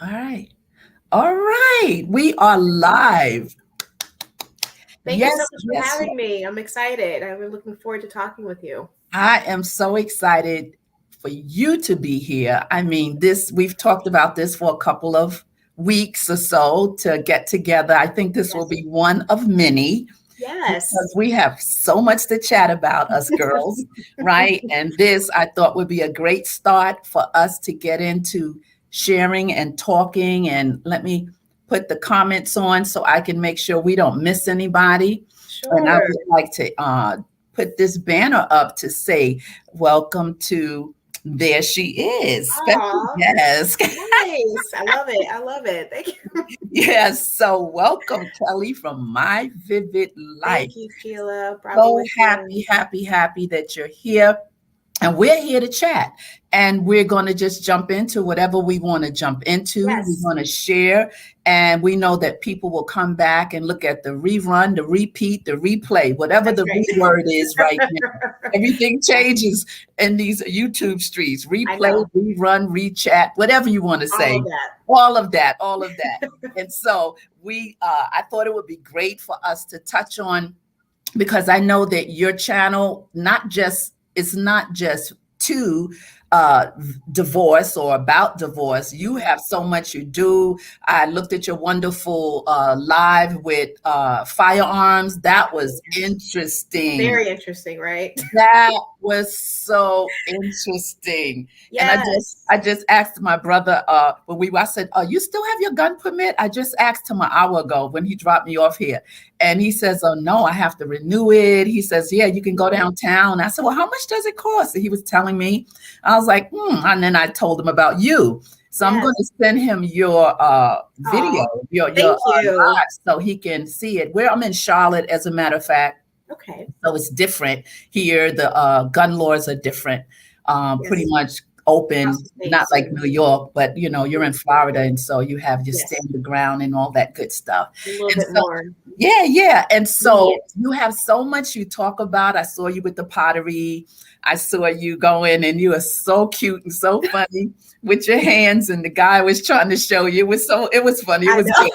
All right. All right. We are live. Thank you so Yes, much for yes, having yes. me. I'm excited. I've been looking forward to talking with you. I am so excited for you to be here. I mean, this we've talked about this for a couple of weeks or so to get together. I think this will Yes. be one of many Yes. because we have so much to chat about, us girls, right? And this I thought would be a great start for us to get into sharing and talking. And let me put the comments on so I can make sure we don't miss anybody. And I Sure. would like to put this banner up to say, welcome to There She Is, special Aw, guest. nice. I love it. I love it. Thank you. Yes, so welcome, Kelly, from My Vivid Life. Thank you, Sheila. Bravo So with happy, you. happy, happy that you're here. And we're here to chat. And we're going to just jump into whatever we want to jump into. We're Yes, going to share. And we know that people will come back and look at the rerun, the repeat, the replay, whatever that's the right. re word is right now. Everything changes in these YouTube streets. I Replay, know. rerun, rechat, whatever you want to All say. of that. All of that, all of that. And so I thought it would be great for us to touch on because I know that your channel it's not just to divorce or about divorce. You have so much you do. I looked at your wonderful live with firearms. That was interesting. Very interesting, right? That was so interesting. And Yes. I just asked my brother I said, "Oh, you still have your gun permit?" I just asked him an hour ago when he dropped me off here. And he says, "Oh no, I have to renew it." He says, "Yeah, you can go downtown." I said, "Well, how much does it cost?" And he was telling me. I was like, And then I told him about you. So I'm going Yes. to send him your video, Aw, your thank you. live, so he can see it. Where I'm in Charlotte, as a matter of fact, Okay. so it's different here. The gun laws are different, pretty Yes. much Across open, the not states. like New York, but you're in Florida, and so you have your Yes. stand the ground and all that good stuff. A little And bit so, more yeah, yeah. And so lenient. you have so much you talk about. I saw you with the pottery. I saw you going, and you are so cute and so funny with your hands. And the guy was trying to show you. It was funny. It I was know. good.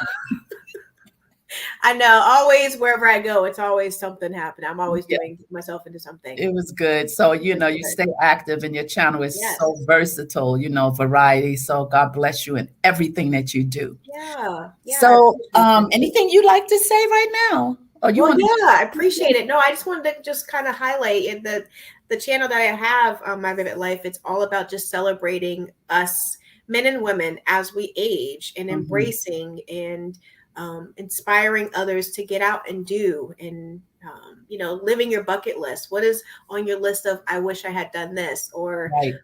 I know. Always wherever I go, it's always something happening. I'm always Yeah. doing myself into something. It was good. So, It's you good. stay active and your channel is so Yes. versatile, variety. So God bless you in everything that you do. Yeah. Yeah. I So, appreciate that. anything you'd like to say right now? Or you Well, want yeah, I to? appreciate it. No, I just wanted to just kind of highlight in the channel that I have, My Vivid Life. It's all about just celebrating us men and women as we age and Mhm. embracing and inspiring others to get out and do and living your bucket list. What is on your list of I wish I had done this, or Right.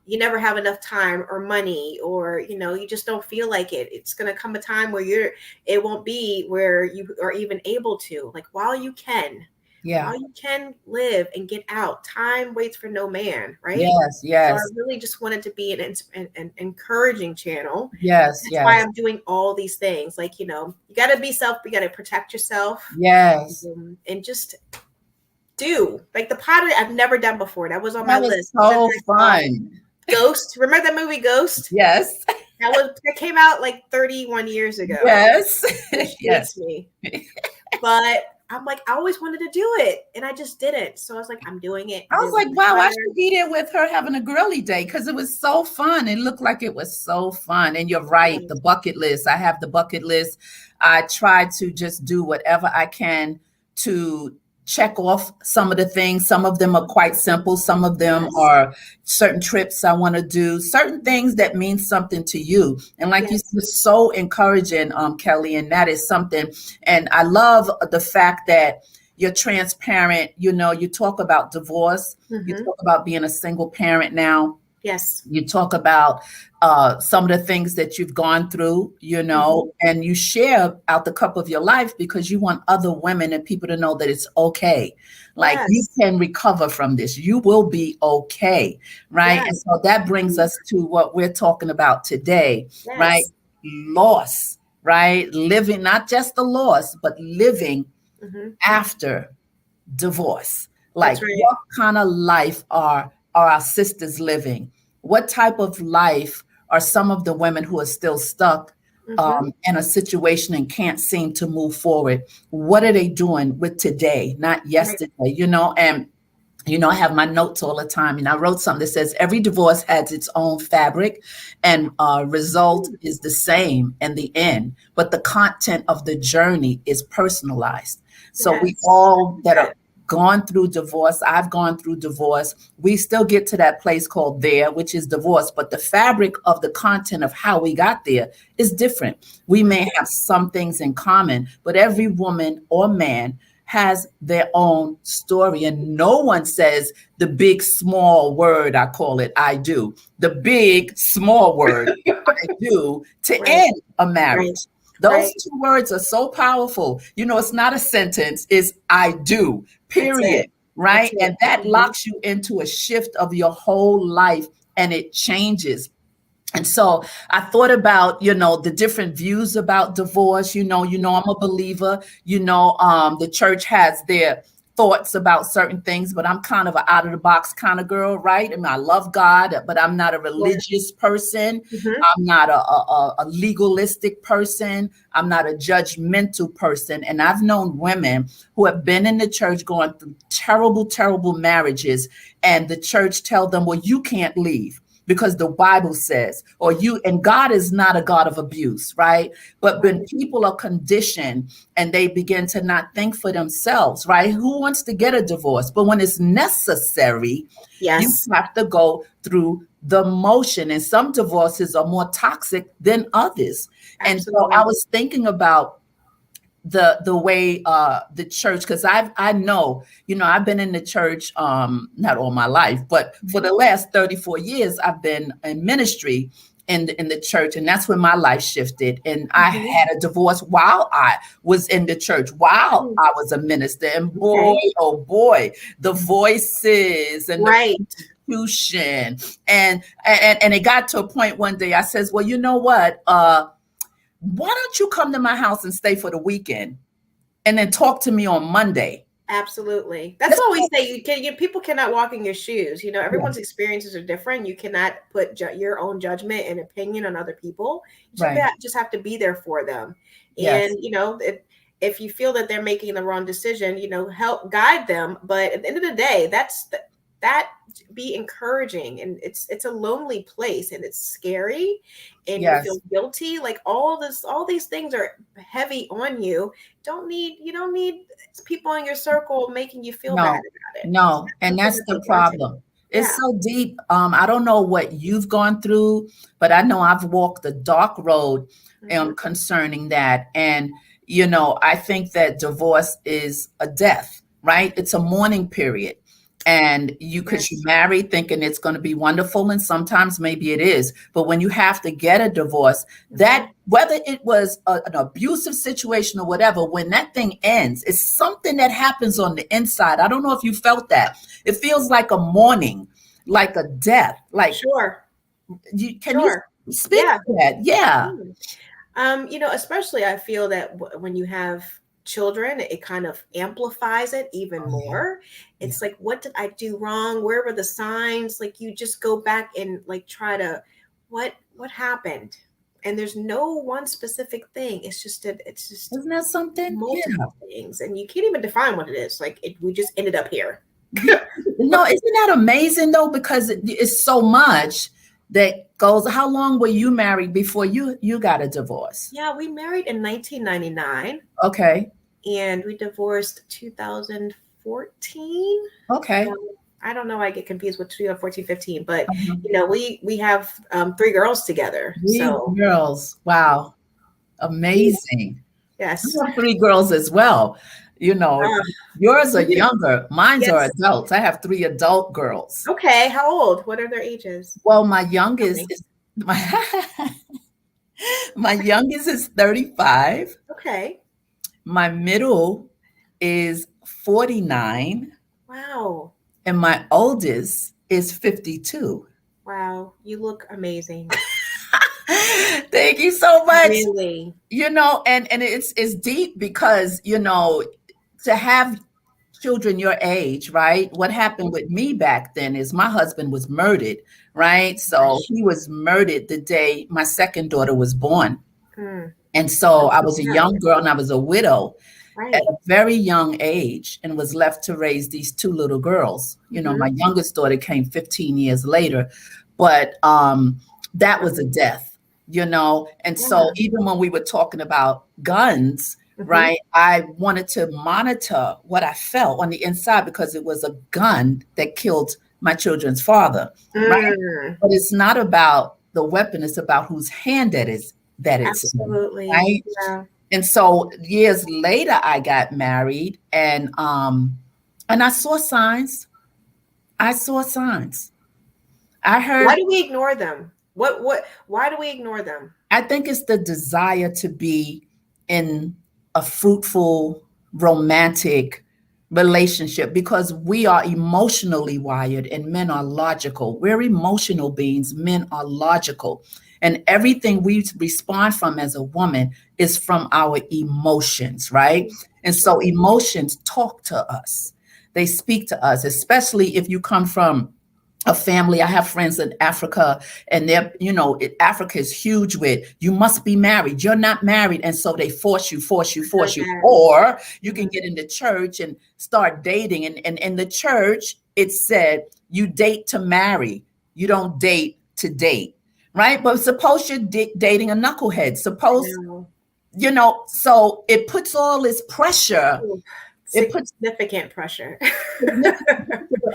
you never have enough time or money, or you just don't feel like it. It's going to come a time where it won't be where you are even able to, like, Yeah. while you can live and get out. Time waits for no man, right? Yes. So I Yes. really just wanted to be an encouraging channel. Yes. That's why Yes. I'm doing all these things. Like, you got to you got to protect yourself, Yes. and just do like the pottery I've never done before. That was on my That was list since so I saw fun. Ghost. Remember that movie Ghost? Yes. That came out like 31 years ago, Yes. which Yes. dates me. But I'm like, I always wanted to do it, and I just didn't. So I was like, I'm doing it. I I'm was doing like, it with wow, my I daughter. should be there with her having a girly day because it was so fun. It looked like it was so fun. And you're right, the Yes. bucket list. I have the bucket list. I try to just do whatever I can to check off some of the things. Some of them are quite simple. Some of them Yes. are certain trips I want to do, certain things that mean something to you. And like you Yes. said, so encouraging, Kelly, and that is something. And I love the fact that you're transparent. You talk about divorce. You Hmm. talk about being a single parent now. Yes. You talk about some of the things that you've gone through, Hmm. and you share out the cup of your life because you want other women and people to know that it's okay. Like you Yes. can recover from this. You will be okay. Right. And Yes. so that brings us to what we're talking about today, right? Yes. Loss, right? Living, not just the loss, but living Hmm. after divorce. Like That's right. what kind of life are our sisters living? What type of life are some of the women who are still stuck Mm-hmm. in a situation and can't seem to move forward. What are they doing with today, not Right. yesterday? And I have my notes all the time, and I wrote something that says every divorce has its own fabric, and result Mm. is the same in the end, but the content of the journey is personalized. So we Yes. all that That. are gone through divorce, I've gone through divorce, we still get to that place called there, which is divorce, but the fabric of the content of how we got there is different. We may have some things in common, but every woman or man has their own story, and no one says the big small word, I call it I do, the big small word I do to Right. end a Right. marriage. Those Right. two words are so powerful. It's not a sentence, it's I do, That's period. it. That's Right. it. And that Mm-hmm. locks you into a shift of your whole life, and it changes. And so I thought about, the different views about divorce. I'm a believer. The church has their thoughts about certain things, but I'm kind of an out of the box kind of girl, right? I mean, I love God, but I'm not a Yeah. religious person. Mm-hmm. I'm not a legalistic person. I'm not a judgmental person. And I've known women who have been in the church going through terrible, terrible marriages, and the church tell them, well, you can't leave because the Bible says, and God is not a God of abuse, right? But when Right. people are conditioned and they begin to not think for themselves, right? Who wants to get a divorce? But when it's necessary, you Yes. have to go through the motion. And some divorces are more toxic than others. And so I Absolutely. was thinking about the way the church, because I know, I've been in the church not all my life, but for Mm-hmm. the last 34 years I've been in ministry in the church, and that's when my life shifted, and I Mm-hmm. had a divorce while I was in the church, while Mm. I was a minister, and boy, Okay. oh boy, the voices and the Right. persecution, and it got to a point one day I says, well, you know what, why don't you come to my house and stay for the weekend and then talk to me on Monday? Absolutely. That's That's what we what say. People cannot walk in your shoes. yeah, Everyone's experiences are different. You cannot put your own judgment and opinion on other people. You right. just have to be there for them. Yes. And, if you feel that they're making the wrong decision, help guide them. But at the end of the day, that be encouraging, and it's a lonely place, and it's scary, and you feel Yes. guilty. Like all these things are heavy on you. You don't need people in your circle making you feel bad No, about it. no. That's And something that's that the they want to. problem. It's Yeah. so deep. I don't know what you've gone through, but I know I've walked the dark road Hmm. concerning that. And, I think that divorce is a death, right? It's a mourning period. And because you Yes. marry thinking it's going to be wonderful, and sometimes maybe it is. But when you have to get a divorce, Hmm. that whether it was an abusive situation or whatever, when that thing ends, it's something that happens on the inside. I don't know if you felt that. It feels like a mourning, like a death. Like Sure. can you Sure. speak Yeah. to that? Yeah. Mm. Especially I feel that when you have children, it kind of amplifies it even Oh yeah. more. Yeah. It's like, what did I do wrong? Where were the signs? Like, you just go back and like try to, what happened? And there's no one specific thing. It's just Isn't that something? Yeah. multiple things, and you can't even define what it is. Like, we just ended up here. No, isn't that amazing though? Because it's so much that goes. How long were you married before you got a divorce? Yeah, we married in 1999, Okay. and we divorced 2014. Okay. Um, I don't know. I get confused with 2014, 15, but Uh-huh. we have three girls together. Three So girls. Wow. Amazing. I yes. have three girls as well. You know, Uh, yours are younger. Mine's are yes. adults. I have three adult girls. Okay. How old? What are their ages? Well, my Tell youngest me. is my youngest is 35. Okay. My middle is 49, Wow. and my oldest is 52. Wow. You look amazing. Thank you so much. Really. And it's deep because, to have children your age, right? What happened with me back then is my husband was murdered, right? So Gosh. he was murdered the day my second daughter was born. Mm. And so I was a Yeah. young girl and I was a widow at Right. a very young age and was left to raise these two little girls. You know, my youngest daughter came 15 years later, but that was a death, you know. And so Yeah. even when we were talking about guns, Mhm. right, I wanted to monitor what I felt on the inside because it was a gun that killed my children's father, right? Mm. But it's not about the weapon, it's about whose hand that it's in, Absolutely. right? Yeah. And so years later, I got married, and I saw signs. I saw signs. I Why heard. do we ignore them? Why do we ignore them? I think it's the desire to be in a fruitful, romantic relationship because we are emotionally wired and men are logical. We're emotional beings, men are logical. And everything we respond from as a woman is from our emotions, right? And so emotions talk to us, they speak to us, especially if you come from a family. I have friends in Africa, and they're, Africa is huge with you must be married. You're not married. And so they Heard force you. that. Or you can Mhm. get into church and start dating. And in the church, it said you date to marry, you don't date to date. Right. But suppose you're dating a knucklehead. I Suppose, know. so it puts all this pressure. Ooh, It puts significant pressure.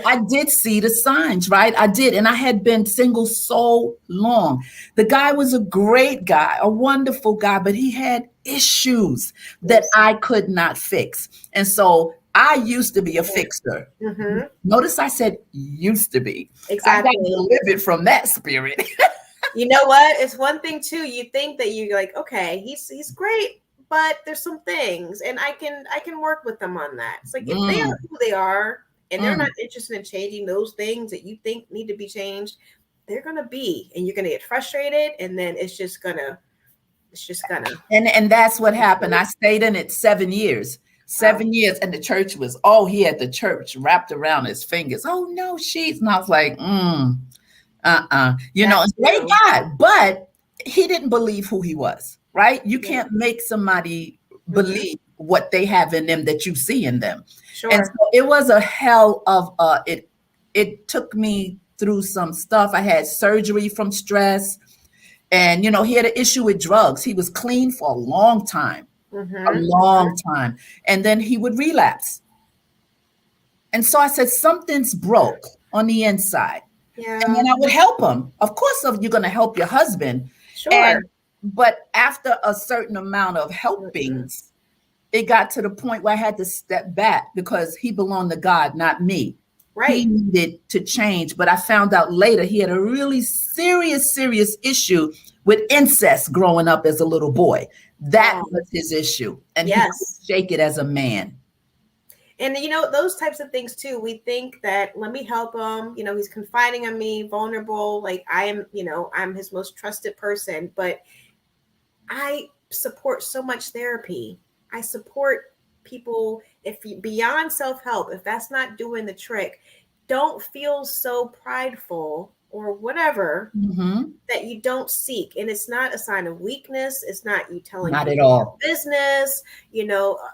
I did see the signs, right? I did. And I had been single so long. The guy was a great guy, a wonderful guy, but he had issues that Yes. I could not fix. And so I used to be a fixer. Mm-hmm. Notice I said used to be. I got Exactly. to live it from that spirit. You know what? It's one thing too. You think that you're like, okay, he's great, but there's some things, and I can work with them on that. It's like if they Mm, are who they are, and they're mm. not interested in changing those things that you think need to be changed, they're gonna be, and you're gonna get frustrated, and then it's just gonna. And that's what happened. I stayed in it 7 years. Wow. 7 years, and the church was, oh, he had the church wrapped around his fingers. Oh no, she's. And I was like, That great too. guy, but he didn't believe who he was, right? You Yeah. can't make somebody Mm-hmm. believe what they have in them that you see in them. And Sure. so it was a hell of it took me through some stuff. I had surgery from stress, and he had an issue with drugs. He was clean for a long time, a Mm-hmm. long time, and then he would relapse. And so I said, something's broke on the inside. And Yeah. then I would help him. Of course, you're going to help your husband. Sure. But after a certain amount of Mm-mm. helpings, it got to the point where I had to step back because he belonged to God, not me. He Right. needed to change. But I found out later he had a really serious, serious issue with incest growing up as a little boy. That Oh, was his issue. And he couldn't yes. shake it as a man. And those types of things too. We think that let me help him. He's confiding in me, vulnerable. Like I am, I'm his most trusted person. But I support so much therapy. I support people if you, beyond self help. If that's not doing the trick, don't feel so prideful or whatever Mhm. that you don't seek. And it's not a sign of weakness. It's not you telling Not at people your all. business,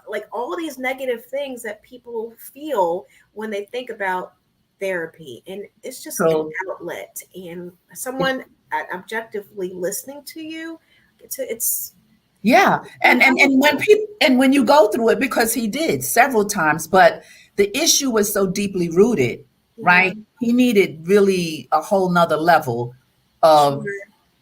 like all these negative things that people feel when they think about therapy. And it's just an So outlet. And it, someone objectively listening to you, it's yeah, so and when powerful. people and when you go through it, because he did several times, but the issue was so deeply rooted, Yeah, right? He needed really a whole nother level of sure,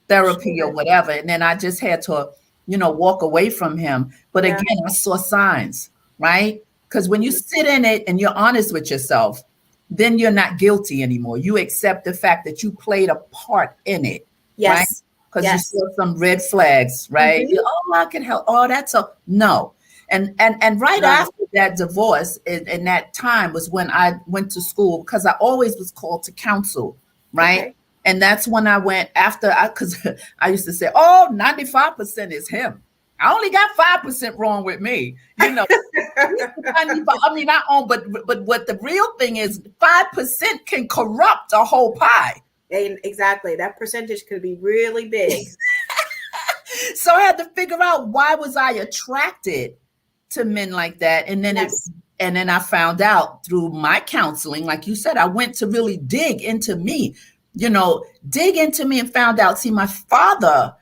therapy or sure. whatever. And then I just had to, walk away from him. But Yeah. again, I saw signs, right? Because when you sit in it and you're honest with yourself, then you're not guilty anymore. You accept the fact that you played a part in it, right? Yes. Because you Yes. saw some red flags, right? Hmm. Oh, I can help. Oh, that's a no. And right Right. after that divorce, in that time was when I went to school because I always was called to counsel, right? Okay. And that's when I went after because I used to say, oh, 95% is him. I only got 5% wrong with me, I mean, not on, but what the real thing is, 5% can corrupt a whole pie. And exactly, that percentage could be really big. So I had to figure out, why was I attracted to men like that? Yes. And then I found out through my counseling, like you said, I went to really dig into me, dig into me, and found out, see, my father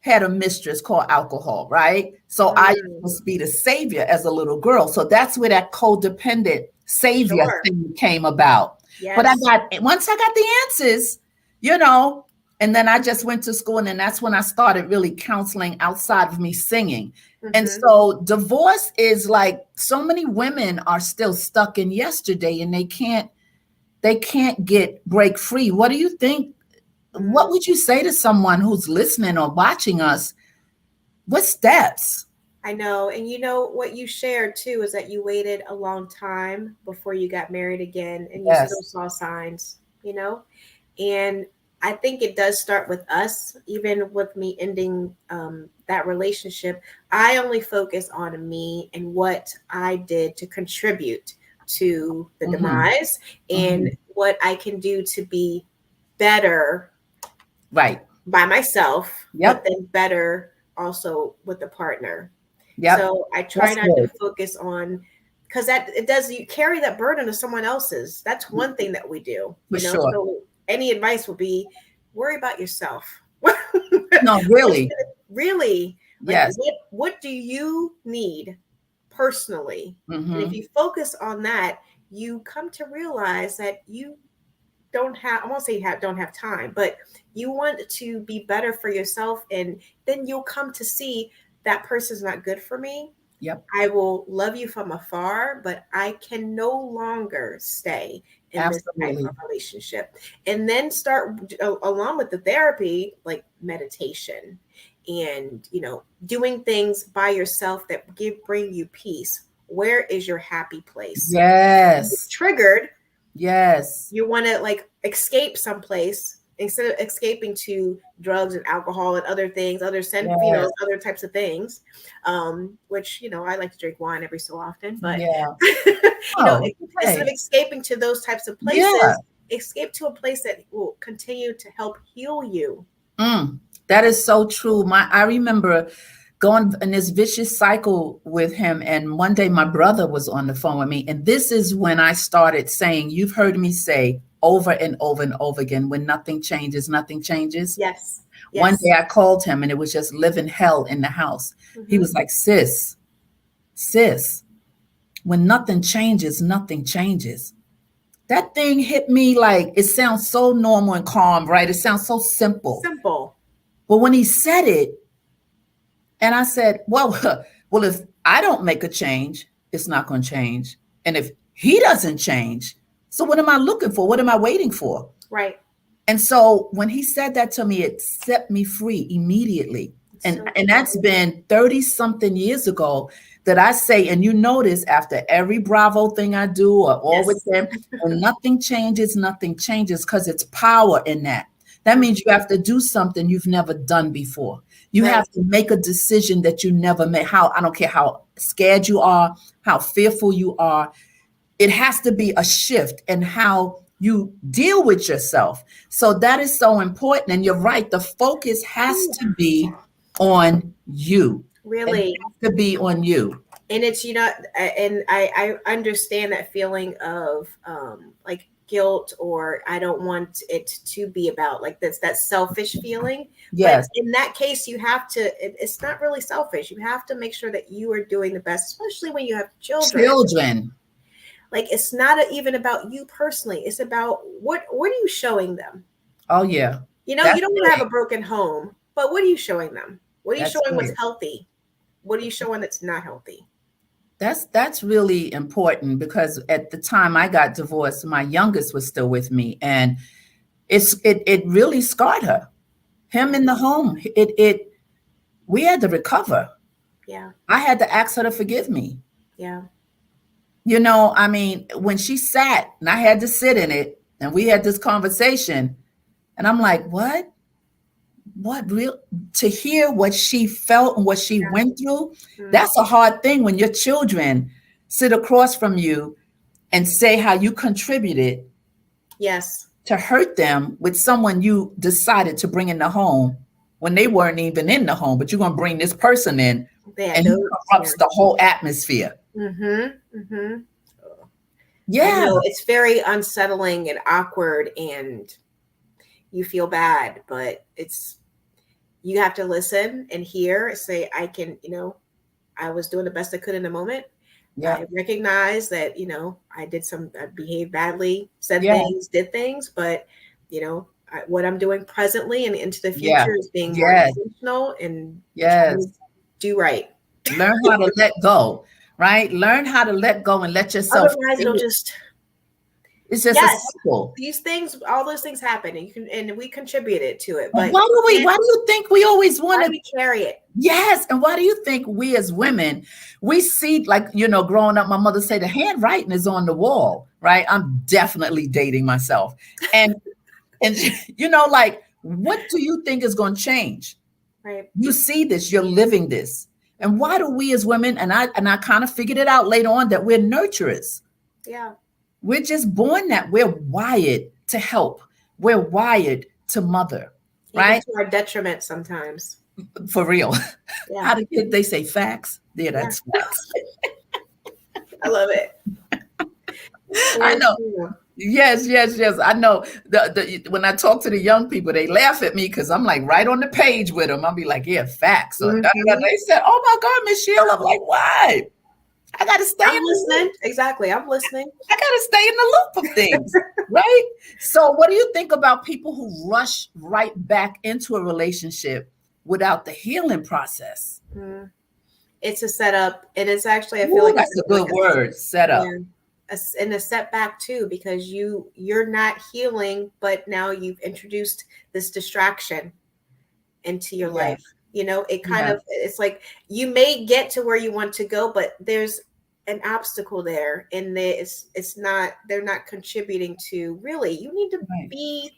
had a mistress called alcohol, right? So I Mm, used to be the savior as a little girl. So that's where that codependent savior sure. thing came about. But Yes. once I got the answers, you know, and then I just went to school, and then that's when I started really counseling outside of me singing. And Hmm. so divorce is like, so many women are still stuck in yesterday, and they can't break free. What do you think? What would you say to someone who's listening or watching us? What steps? I know. And you know what you shared too is that you waited a long time before you got married again and you still Yes. saw signs, you know? And I think it does start with us, even with me ending that relationship. I only focus on me and what I did to contribute to the Hmm. demise and Hmm. what I can do to be better Right. by myself, but Yep. then better also with the partner. Yep. So I try That's not to good. focus on because that it does you carry that burden of someone else's. That's one thing that we do, For sure. So any advice would be worry about yourself. No, really. Really, like Yes. what do you need personally? And if Hmm. you focus on that, you come to realize that you don't have, I won't say you don't have time, but you want to be better for yourself. And then you'll come to see that person's not good for me. Yep. I will love you from afar, but I can no longer stay in this type Absolutely. of relationship. And then start along with the therapy, like meditation and, doing things by yourself that bring you peace. Where is your happy place? When you're Yes. triggered, Yes. you want to like escape someplace instead of escaping to drugs and alcohol and other things, Yes. other types of things, which, I like to drink wine every so often, but, Yeah. Oh, instead of okay. escaping to those types of Yeah. places, escape to a place that will continue to help heal you. Mm, that is so true. I remember going in this vicious cycle with him, and one day my brother was on the phone with me, and this is when I started saying, "You've heard me say over and over and over again, when nothing changes, nothing changes." Yes. One day Yes. I called him, and it was just living hell in the house. He Hmm. was like, sis, when nothing changes, nothing changes." That thing hit me like, it sounds so normal and calm, right? It sounds so simple. Simple. But when he said it, and I said, well, well, if I don't make a change, it's not going to change. And if he doesn't change, so what am I looking for? What am I waiting for? Right. And so when he said that to me, it set me free immediately. It's And so and true. that's been 30 something years ago that I say, and you notice after every Bravo thing I do or all with Yes. them, when nothing changes because it's power in that. That means you Mhm. have to do something you've never done before. You Right. have to make a decision that you never made. I don't care how scared you are, how fearful you are, it has to be a shift in how you deal with yourself. So that is so important. And you're right, the focus has to be on you. It Really. has to be on you. And it's and I understand that feeling of like guilt, or I don't want it to be about like this, that selfish feeling. But Yes. in that case, you have to it's not really selfish. You have to make sure that you are doing the best, especially when you have children. Children. Like it's not even about you personally, it's about what are you showing them. Oh yeah. You That's don't want to have a big. broken home, but what are you showing them? What are you That's showing what's big. healthy? What are you showing that's not healthy? That's really important because at the time I got divorced, my youngest was still with me, and it really scarred her. Him Yeah. in the home. It we had to recover. Yeah. I had to ask her to forgive me. Yeah. I mean, when she sat and I had to sit in it and we had this conversation, and I'm like, what? What real to hear what she felt and what she Yeah. went through? Mm. That's a hard thing when your children, sit across from you and say how you contributed Yes. to hurt them with someone you decided to bring in the home when they weren't even in the home, but you're going to bring this person in Yeah. and he corrupts the whole atmosphere. Mm-hmm. Mm-hmm. I Yeah. know it's very unsettling and awkward, and you feel bad, but you have to listen and hear, say, I can, I was doing the best I could in the moment. Yeah. I recognize that, I behaved badly, said Yeah. things, did things, but, what I'm doing presently and into the Yeah. future is being more Yes. intentional and trying Yes. to do right. Learn how to let go, right? Learn how to let go and let yourself Otherwise, it'll feel. just, It's just a yes, cycle. these things, all those things happen, and we contributed to it, But but why do you think we always want why do to? we carry it? Yes. And why do you think we as women, we see, like, growing up, my mother said the handwriting is on the wall, right? I'm definitely dating myself. And, like, what do you think is going to change? Right. You see this, you're living this. And why do we as women, and I kind of figured it out later on, that we're nurturers. Yeah. We're just born that we're wired to help. We're wired to mother, Even right? to our detriment sometimes. For real. Yeah. How did they say facts? Yeah, that's facts. I love it. I know. Yes. I know. When I talk to the young people, they laugh at me because I'm like right on the page with them. I'll be like, yeah, facts. Or, They said, oh my God, Miss Sheila. I'm like, why? I got to stay I'm in the listening. loop. Exactly. I'm listening. I got to stay in the loop of things, right? So what do you think about people who rush right back into a relationship without the healing process? It's a setup, and it's actually, I feel Ooh, like that's a good word, setup. Yeah, and a setback too, because you're not healing, but now you've introduced this distraction into your life. It kind of, it's like you may get to where you want to go, but there's an obstacle there, and they're not contributing to, really, you need to be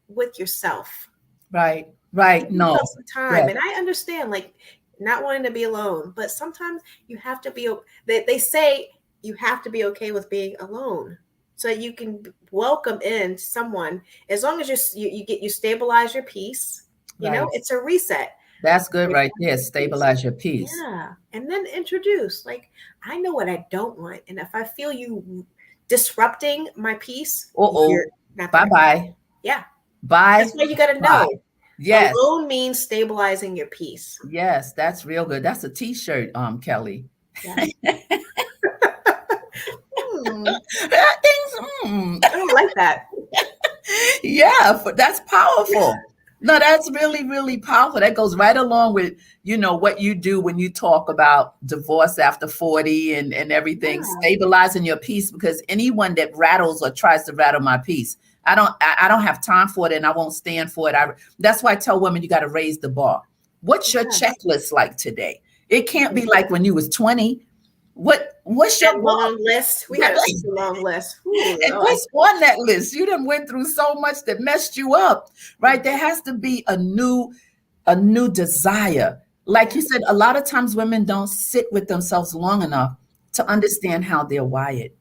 with yourself. Right. Give No. yourself some time. And I understand, like, not wanting to be alone, but sometimes you have to be, they say you have to be okay with being alone so that you can welcome in someone, as long as you stabilize your peace. It's a reset. That's good right there. Stabilize your peace. Yeah. And then introduce, like, I know what I don't want. And if I feel you disrupting my peace, you're not there. Bye-bye. Yeah. Bye. That's why you got to know. Yes. Alone means stabilizing your peace. Yes, that's real good. That's a t-shirt, Kellye. Yes. I don't like that. Yeah, but that's powerful. No, that's really, really powerful. That goes right along with, what you do when you talk about divorce after 40 and everything, stabilizing your peace, because anyone that rattles or tries to rattle my peace, I don't have time for it, and I won't stand for it. That's why I tell women, you got to raise the bar. What's your checklist like today? It can't be like when you was 20. What's your long list? We had a super long list. Ooh, and what's on that list? You done went through so much that messed you up, right? There has to be a new desire. Like you said, a lot of times women don't sit with themselves long enough to understand how they're wired.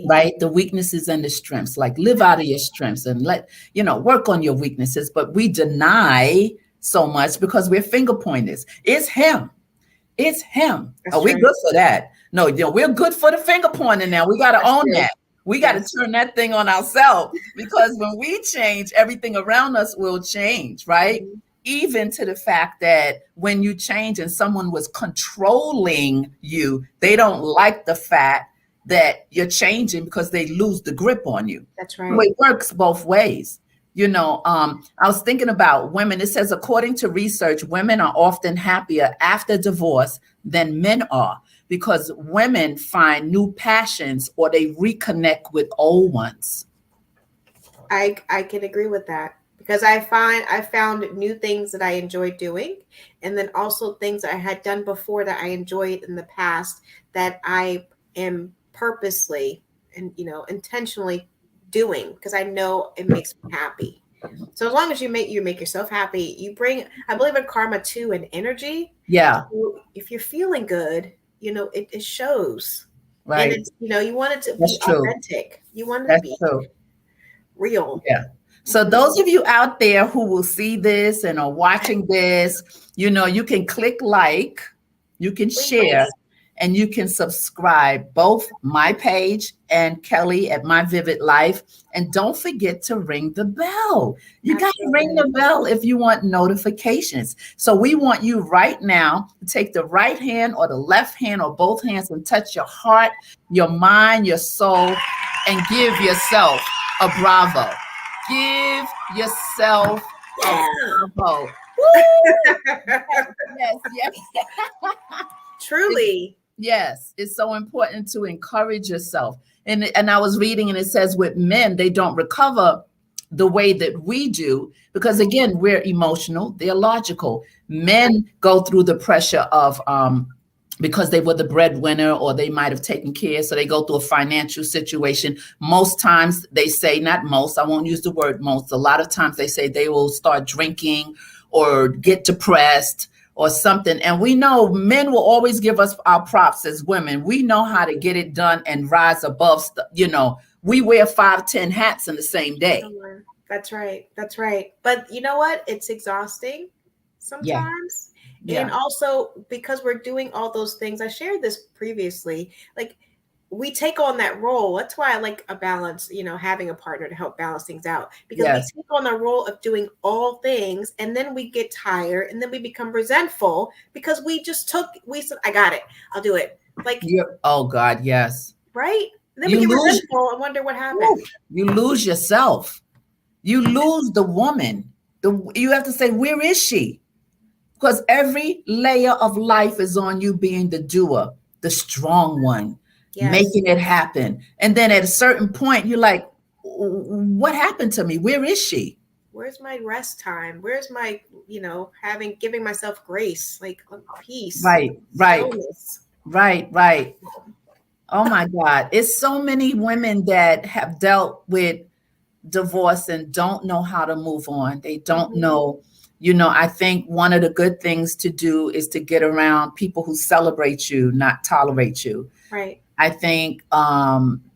Right? The weaknesses and the strengths. Like, live out of your strengths and work on your weaknesses. But we deny so much because we're finger pointers. It's him. It's him. Are we good for that? No, we're good for the finger pointing now. We got to own that. We got to turn that thing on ourselves, because when we change, everything around us will change, right? Even to the fact that when you change and someone was controlling you, they don't like the fact that you're changing because they lose the grip on you. That's right. So it works both ways. I was thinking about women. It says, according to research, women are often happier after divorce than men are, because women find new passions or they reconnect with old ones. I can agree with that, because I found new things that I enjoyed doing, and then also things I had done before that I enjoyed in the past that I am purposely and intentionally doing, because I know it makes me happy. So as long as you make yourself happy, you bring, I believe in karma too, and energy. Yeah. So if you're feeling good, it shows. And Right. it's, you want it to be That's true. authentic. You want it to That's be true. real. Yeah. So Mhm. those of you out there who will see this and are watching this, you can click like, you can share, Please. and you can subscribe both my page and Kellye at My Vivid Life. And don't forget to ring the bell. You got to ring Absolutely. the bell if you want notifications. So we want you right now to take the right hand or the left hand or both hands and touch your heart, your mind, your soul, and give yourself a bravo. Give yourself a Yeah. bravo. Woo! Yes, yes, yes. Truly. Yes, it's so important to encourage yourself. And I was reading and it says with men, they don't recover the way that we do because again, we're emotional, they're logical. Men go through the pressure of because they were the breadwinner or they might have taken care, so they go through a financial situation. Most times they say, not most, I won't use the word most, a lot of times they say they will start drinking or get depressed or something. And we know men will always give us our props as women. We know how to get it done and rise above stuff. We wear 5, 10 hats in the same day. That's right. That's right. But you know what? It's exhausting Yeah. sometimes. And Yeah. also because we're doing all those things, I shared this previously, like we take on that role. That's why I like a balance, having a partner to help balance things out because Yes. we take on the role of doing all things and then we get tired and then we become resentful because we said, I got it. I'll do it. Like, Oh God, yes. right? And then we You get lose, resentful and wonder what happened. you lose yourself. You lose the woman. You have to say, where is she? Because every layer of life is on you being the doer, the strong one, Yes. making it happen. And then at a certain point, you're like, what happened to me? Where is she? Where's my rest time? Where's my, giving myself grace, like peace, Right. stillness. Right. Oh my God. It's so many women that have dealt with divorce and don't know how to move on. They don't know. I think one of the good things to do is to get around people who celebrate you, not tolerate you. Right. I think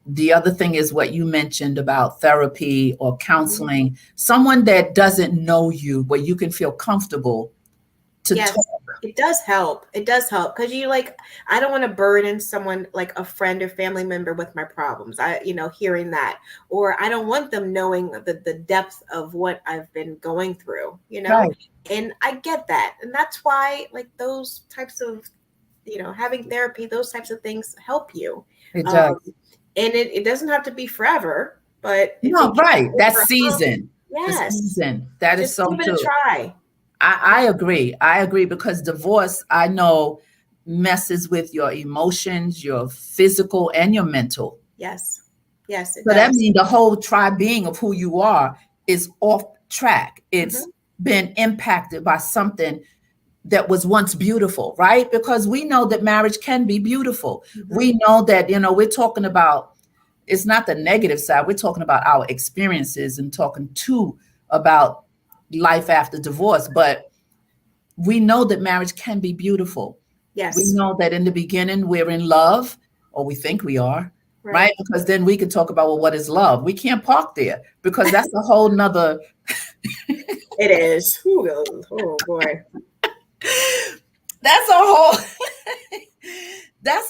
the other thing is what you mentioned about therapy or counseling, someone that doesn't know you, where you can feel comfortable to Yes. talk. It does help. It does help because I don't want to burden someone like a friend or family member with my problems. Hearing that, or I don't want them knowing the depth of what I've been going through, Right. And I get that. And that's why like those types of, having therapy, those types of things help you. It does. And it doesn't have to be forever, but if No, it can right. be That for season. yes. The season. That is Just so give it true. a try. I agree. I agree because divorce, I know, messes with your emotions, your physical, and your mental. Yes. Yes, it So does. that means the whole tri-being of who you are is off track. It's been impacted by something that was once beautiful, right? Because we know that marriage can be beautiful. We know that, we're talking about, it's not the negative side. We're talking about our experiences and talking about life after divorce. But we know that marriage can be beautiful. Yes. We know that in the beginning we're in love, or we think we are, right? Because then we can talk about, well, what is love? We can't park there because that's a whole nother. It is. Oh boy. That's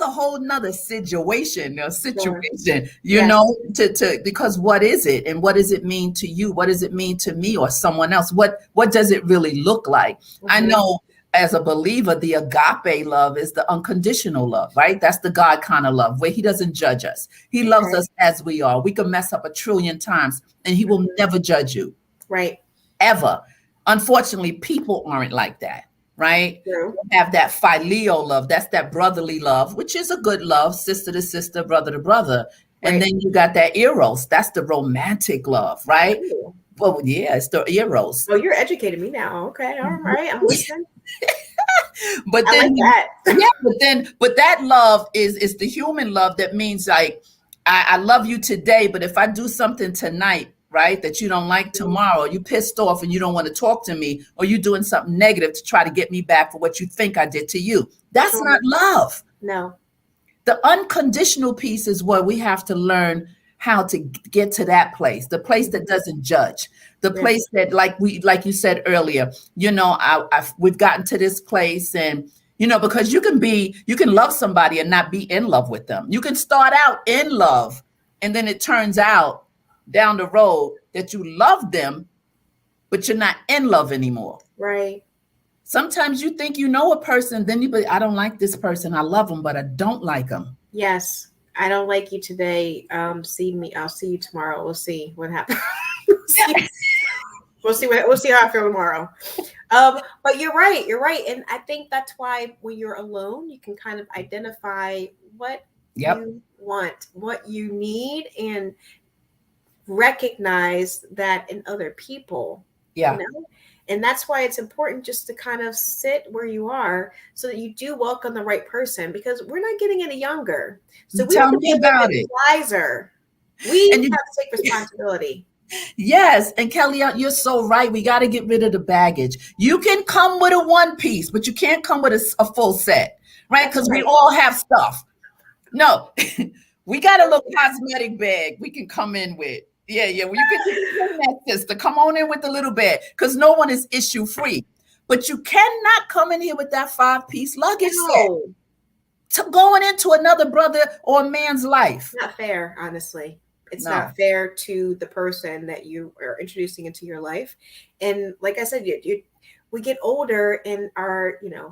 a whole nother situation, Yes. because what is it and what does it mean to you? What does it mean to me or someone else? What does it really look like? I know as a believer, the agape love is the unconditional love, right? That's the God kind of love where he doesn't judge us. He loves us as we are. We can mess up 1,000,000,000 times and he will never judge you. Right. Ever. Unfortunately, people aren't like that. Right? True. Have that phileo love. That's that brotherly love, which is a good love, sister to sister, brother to brother. And then you got that eros. That's the romantic love, right? Ooh. Well, yeah, it's the eros. Oh, you're educating me now. Okay, all right, I'm listening. But I then, like that. but that love is the human love that means like I love you today, but if I do something tonight, right, that you don't like tomorrow, you pissed off and you don't want to talk to me, or you doing something negative to try to get me back for what you think I did to you. That's not love. No. The unconditional piece is what we have to learn how to get to that place, the place that doesn't judge, the Yes. place that, like you said earlier, we've gotten to this place, and because you can love somebody and not be in love with them. You can start out in love, and then it turns out down the road that you love them, but you're not in love anymore. Right. Sometimes you think you know a person, then I don't like this person. I love them, but I don't like them. Yes. I don't like you today. I'll see you tomorrow. We'll see what happens. We'll see how I feel tomorrow. But you're right. And I think that's why when you're alone, you can kind of identify what you want, what you need, and recognize that in other people. Yeah. And that's why it's important just to kind of sit where you are so that you do welcome the right person, because we're not getting any younger. So we have to be about it. Wiser. We have to take responsibility. Yes. And Kellye, you're so right. We got to get rid of the baggage. You can come with a one piece, but you can't come with a full set, right? Because we all have stuff. No, we got a little cosmetic bag we can come in with. Yeah. Well, you can that, sister. Come on in with the little bag, because no one is issue free. But you cannot come in here with that 5-piece luggage set to going into another brother or man's life. Not fair, honestly. It's not fair to the person that you are introducing into your life. And like I said, we get older and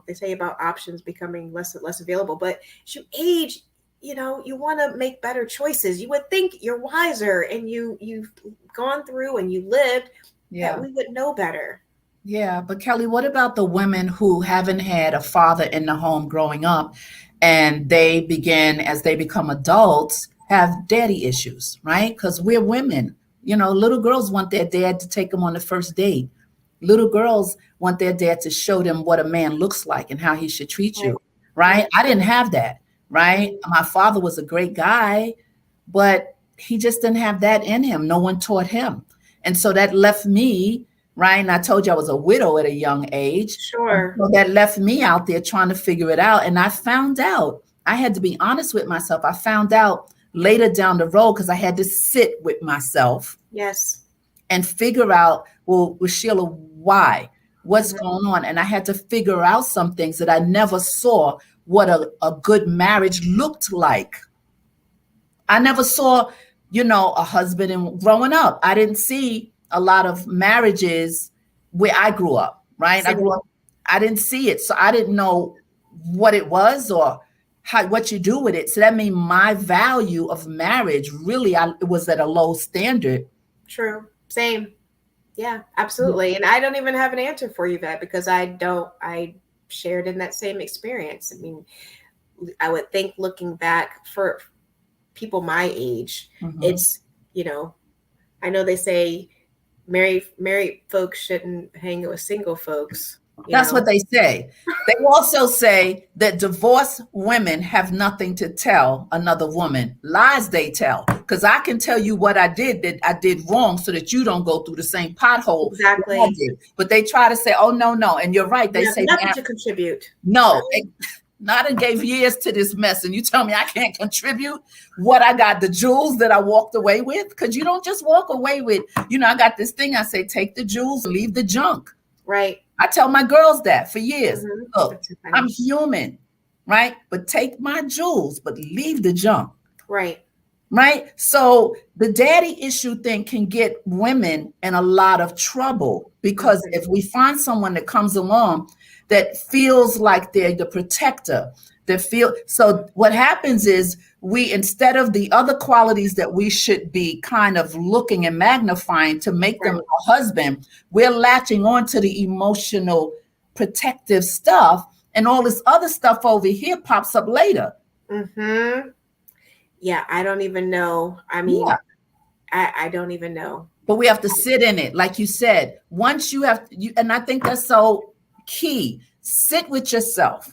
they say about options becoming less and less available. But as you age, you want to make better choices. You would think you're wiser and you've gone through and you lived that we would know better. Yeah. But Kellye, what about the women who haven't had a father in the home growing up, and they begin, as they become adults, have daddy issues, right? Because we're women. Little girls want their dad to take them on the first date. Little girls want their dad to show them what a man looks like and how he should treat you, right? I didn't have that. Right. My father was a great guy, but he just didn't have that in him. No one taught him. And so that left me, right? And I told you I was a widow at a young age. Sure. So that left me out there trying to figure it out. And I found out, I had to be honest with myself. I found out later down the road, because I had to sit with myself. Yes. And figure out, well, Sheila, why? What's going on? And I had to figure out some things that I never saw what a good marriage looked like. I never saw, a husband, and growing up, I didn't see a lot of marriages where I grew up, right? I didn't see it. So I didn't know what it was or what you do with it. So that means my value of marriage really, it was at a low standard. True. Same. Yeah, absolutely. And I don't even have an answer for you, Vet, because I shared in that same experience. I mean, I would think looking back for people my age, it's, I know they say married folks shouldn't hang with single folks. That's what they say. They also say that divorced women have nothing to tell another woman. Lies they tell. Because I can tell you what I did that I did wrong so that you don't go through the same pothole. Exactly. I did. But they try to say, oh, no. And you're right. They say nothing to contribute. No. Not and gave years to this mess. And you tell me I can't contribute what I got, the jewels that I walked away with. Because you don't just walk away with, I got this thing. I say, take the jewels, leave the junk. Right. I tell my girls that for years. Look, I'm human, right? But take my jewels, but leave the junk. Right. Right. So the daddy issue thing can get women in a lot of trouble, because if we find someone that comes along that feels like they're the protector, so what happens is we, instead of the other qualities that we should be kind of looking and magnifying to make them a husband, we're latching on to the emotional protective stuff, and all this other stuff over here pops up later. Yeah, I don't even know. I mean, I don't even know. But we have to sit in it. Like you said, once you have, and I think that's so key. Sit with yourself.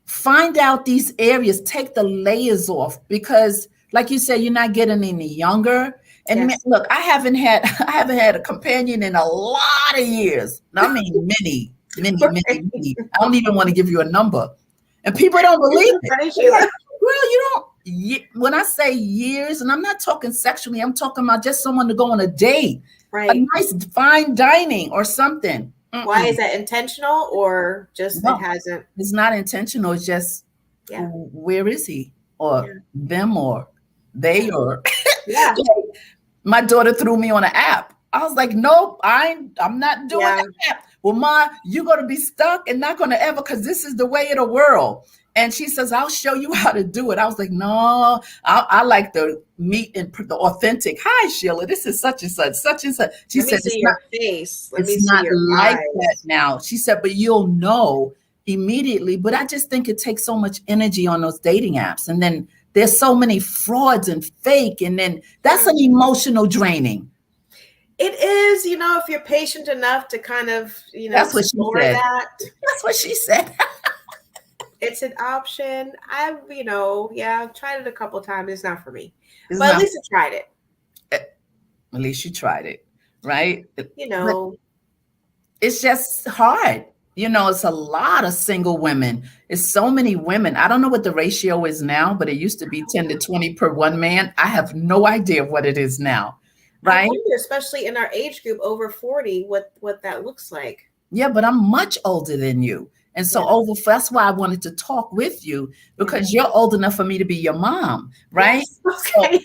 Find out these areas, take the layers off, because like you said, you're not getting any younger. And look, I haven't had a companion in a lot of years. I mean, many. I don't even want to give you a number. And people don't believe it. you don't. When I say years, and I'm not talking sexually, I'm talking about just someone to go on a date, a Right. nice fine dining or something. Why is that intentional or just it No, hasn't? it's not intentional. It's just, Yeah. where is he or Yeah. them or they Yeah. or Yeah. my daughter threw me on an app. I was like, nope, I'm not doing Yeah. that. Well, Ma, you're gonna be stuck and not gonna ever, because this is the way of the world. And she says, I'll show you how to do it. I was like, no, I like the meet and the authentic. Hi, Sheila, this is such and such, such and such. She Let me said, see your face. Let me it's see not your like that eyes. now. She said, but you'll know immediately. But I just think it takes so much energy on those dating apps. And then there's so many frauds and fake. And then that's an emotional draining. It is, if you're patient enough to kind of, That's what she explore said. that. That's what she said. It's an option. I've, tried it a couple times. It's not for me. It's But at not, least I tried it. at least you tried it, right? But it's just hard. It's a lot of single women. It's so many women. I don't know what the ratio is now, but it used to be 10 to 20 per one man. I have no idea what it is now, I right? wonder, especially in our age group over 40, what that looks like. Yeah, but I'm much older than you. And so that's why I wanted to talk with you, because you're old enough for me to be your mom, right? Yes. Okay.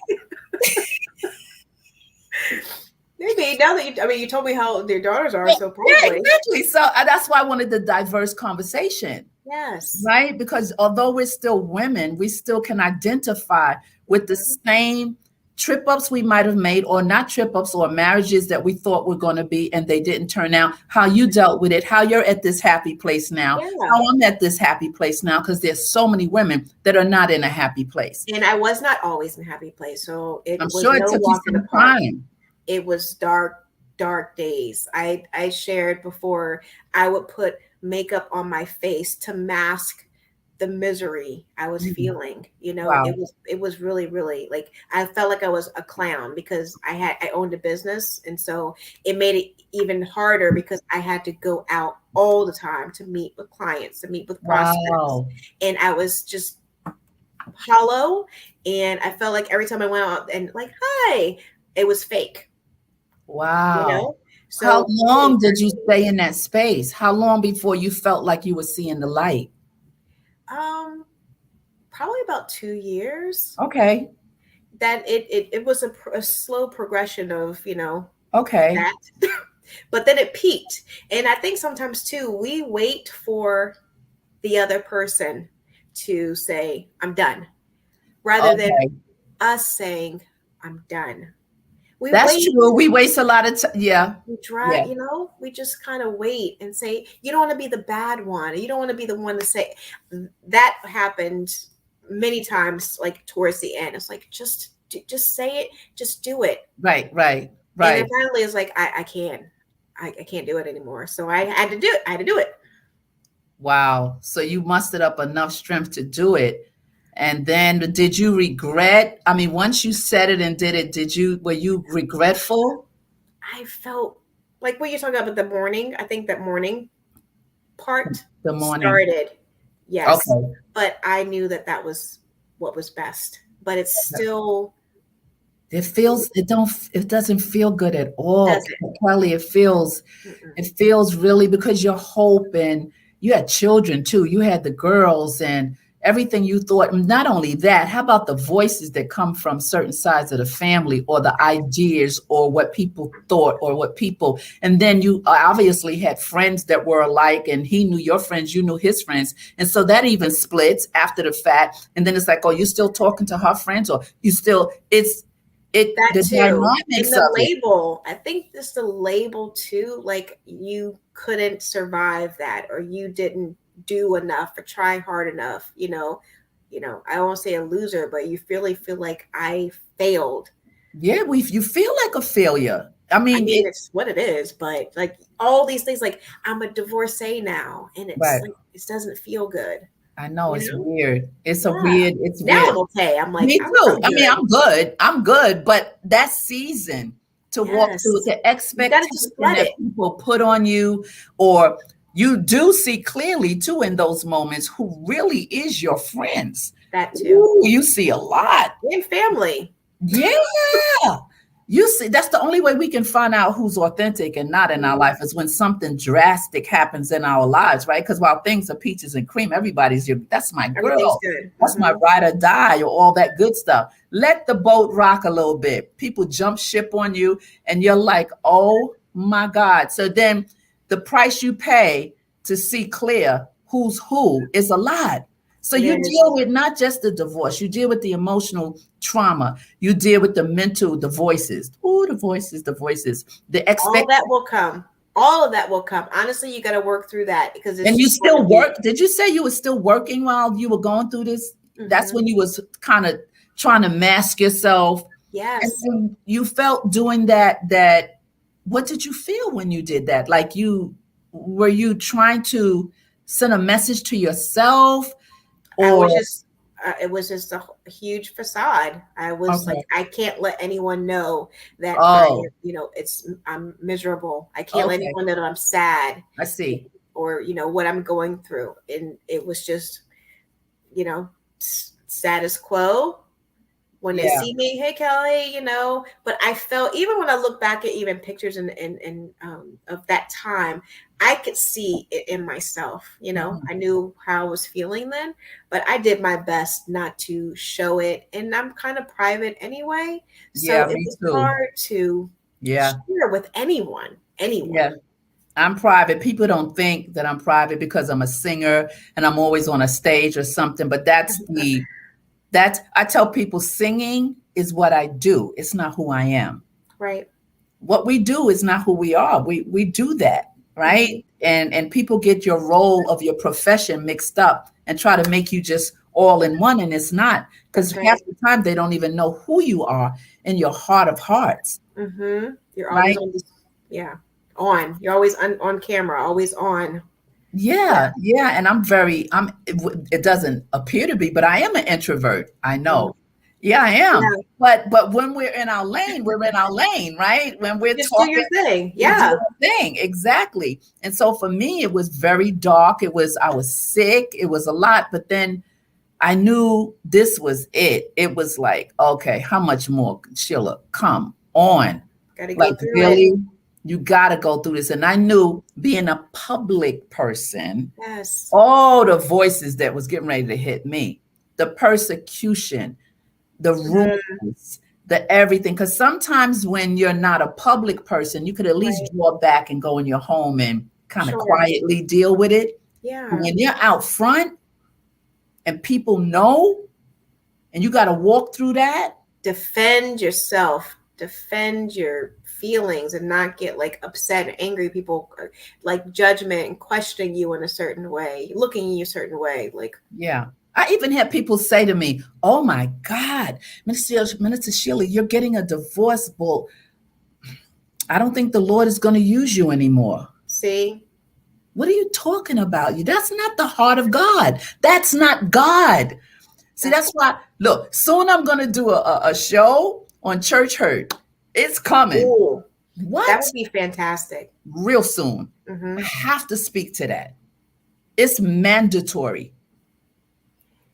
Maybe now that you told me how their daughters are, so probably. Yeah, exactly. So that's why I wanted the diverse conversation. Yes. Right? Because although we're still women, we still can identify with the same trip ups we might have made, or not trip ups, or marriages that we thought were going to be and they didn't turn out, how you dealt with it, how you're at this happy place now, how I'm at this happy place now, because there's so many women that are not in a happy place. And I was not always in a happy place. So it I'm was sure no it took walk you in some the park. time. It was dark days. I shared before, I would put makeup on my face to mask the misery I was feeling. Wow. It was really, really, like, I felt like I was a clown because I owned a business. And so it made it even harder because I had to go out all the time to meet with clients, to meet with prospects. Wow. And I was just hollow. And I felt like every time I went out and like, hi, it was fake. Wow. So how long did you stay in that space? How long before you felt like you were seeing the light? Probably about 2 years. Okay. That it was a slow progression of, okay. that. But then it peaked. And I think sometimes too, we wait for the other person to say, I'm done, rather than us saying, I'm done. That's true. We waste a lot of time. Yeah. We try, we just kind of wait and say, you don't want to be the bad one. You don't want to be the one to say. That happened many times, like towards the end. It's like, just say it, just do it. Right. And then finally it's like, I can't do it anymore. So I had to do it. Wow. So you mustered up enough strength to do it. And then did you regret? I mean, once you said it and did it, were you regretful? I felt like what you're talking about the mourning. I think that mourning part started. Yes. Okay. But I knew that was what was best. But it's still. It doesn't feel good at all. Kellye, it feels really, because you're hoping. You had children too. You had the girls and everything you thought. Not only that, how about the voices that come from certain sides of the family, or the ideas, or what people thought, or what people, and then you obviously had friends that were alike, and he knew your friends, you knew his friends. And so that even splits after the fact. And then it's like, oh, you still talking to her friends, or you still, that too. And the label, I think it's the label too, like you couldn't survive that, or you didn't do enough or try hard enough. I won't say a loser, but you really feel like I failed. Yeah, you feel like a failure. I mean, it's what it is, but like all these things, like I'm a divorcee now, and it's like it doesn't feel good. I know, it's weird. It's weird. Now I'm okay. I'm like, me too. I mean, I'm good. But that season to walk through the expectation that people put on you, or you do see clearly too in those moments who really is your friends. That too. Ooh, you see a lot. And family. Yeah. You see, that's the only way we can find out who's authentic and not in our life is when something drastic happens in our lives, right? Because while things are peaches and cream, that's my Everything's girl. good. That's my ride or die or all that good stuff. Let the boat rock a little bit. People jump ship on you and you're like, oh my God. So then the price you pay to see clear who's who is a lot. So you deal with not just the divorce, you deal with the emotional trauma, you deal with the mental, the voices. Oh, the voices, the expectations. All that will come. All of that will come. Honestly, you got to work through that because it's and you still work. Did you say you were still working while you were going through this? Mm-hmm. That's when you was kind of trying to mask yourself. Yes. And you felt doing that, what did you feel when you did that? Like were you trying to send a message to yourself? Or it was just a huge facade. I was like, I can't let anyone know that I'm miserable. I can't let anyone know that I'm sad. I see. Or, what I'm going through. And it was just, status quo. When they see me, hey Kellye, but I felt, even when I look back at even pictures of that time, I could see it in myself. I knew how I was feeling then, but I did my best not to show it. And I'm kind of private anyway. So it was hard to share with anyone. Yeah. I'm private. People don't think that I'm private because I'm a singer and I'm always on a stage or something, but I tell people singing is what I do. It's not who I am. Right. What we do is not who we are. We do that, right? Mm-hmm. And people get your role of your profession mixed up and try to make you just all in one, and it's not, because half the time they don't even know who you are in your heart of hearts. Mm-hmm. You're always on. You're always on camera, always on. Yeah. And it doesn't appear to be, but I am an introvert. I know. Mm-hmm. Yeah, I am. Yeah. But when we're in our lane, right? When we're just talking, do your thing. Yeah. Exactly. And so for me, it was very dark. I was sick. It was a lot. But then I knew this was it. It was like, okay, how much more, Sheila? Come on. Gotta go through it. You got to go through this. And I knew, being a public person, yes, all the voices that was getting ready to hit me, the persecution, the rumors, the everything. Because sometimes when you're not a public person, you could at least draw back and go in your home and kind of quietly deal with it. Yeah. But when you're out front and people know, and you got to walk through that. Defend yourself. Defend your feelings and not get like upset and angry. People like judgment and questioning you in a certain way, looking at you a certain way. Like, yeah. I even had people say to me, oh my God, Minister Sheila, you're getting a divorce. Well, I don't think the Lord is going to use you anymore. See? What are you talking about? That's not the heart of God. That's not God. See, that's why, look, soon I'm going to do a show on Church Hurt. It's coming. Ooh, what? That would be fantastic. Real soon. Mm-hmm. I have to speak to that. It's mandatory.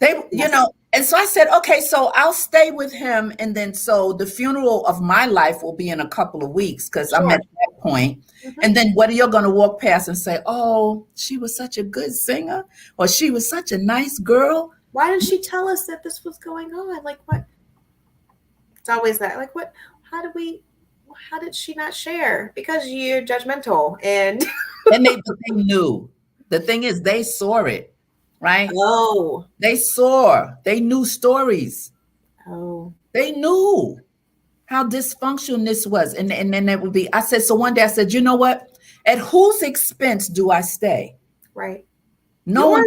And so I said, okay, so I'll stay with him. And then so the funeral of my life will be in a couple of weeks because I'm at that point. Mm-hmm. And then what are you going to walk past and say, oh, she was such a good singer, or she was such a nice girl? Why didn't she tell us that this was going on? Like, what? It's always that. Like, what? How did she not share? Because you're judgmental. And they knew. The thing is, they saw it, right? Oh. They knew stories. Oh. They knew how dysfunctional this was. And then that would be, I said, so one day I said, you know what? At whose expense do I stay? Right. No one,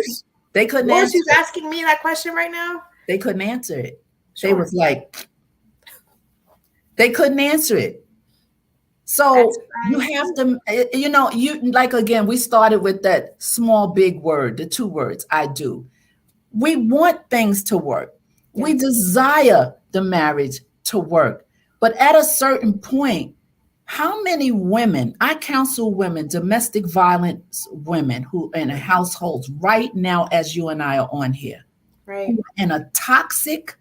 they couldn't answer. Who's asking me that question right now? They couldn't answer it. Sure. They was like, they couldn't answer it. So you have to, again, we started with that small, big word, the 2 words, I do. We want things to work. Yeah. We desire the marriage to work. But at a certain point, how many women, I counsel women, domestic violence women who in households right now, as you and I are on here. Right. in a toxic,